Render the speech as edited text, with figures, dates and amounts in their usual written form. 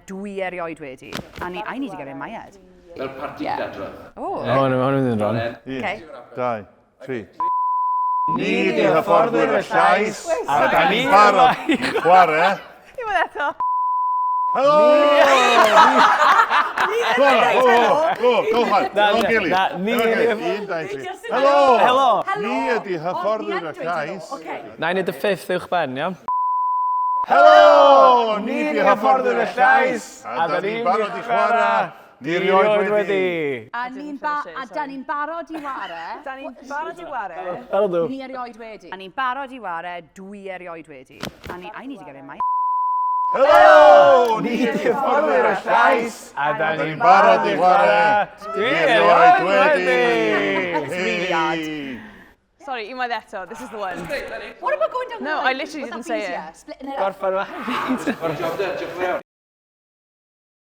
dwi erioed wedi. I need to get in my head. Fel parti cyd-adrodd. Oh. O, hwn yn rhan. 1, 2, 3. Ni di hyfforddwyr y llais, a da ni'n barod i chwarae. Unwaith eto. Helo! Go hard. O'n gili. Helo! Helo! Ni ydi hyfforddwyr y llais. Na i wneud y ffifth uwch ben, iawn? Helo! Ni di hyfforddwyr y llais, a da ni'n barod i chwarae. Ni rioed wedi. A da ni'n barod i ware. Da ni'n barod i ware. Helo dw. Ni erioed wedi. A ni'n barod i ware, dwi erioed wedi. I need to get in my... Helo! Ni di hyfforddwyr y llais, a da ni'n barod i chwarae. Ni rioed wedi. It's really hard. Sorry, unwaith eto, this is the one. What about going down the No, line? I literally didn't say it. Splitting it up. Gorffan o hefyd. Job done, diolch yn fawr.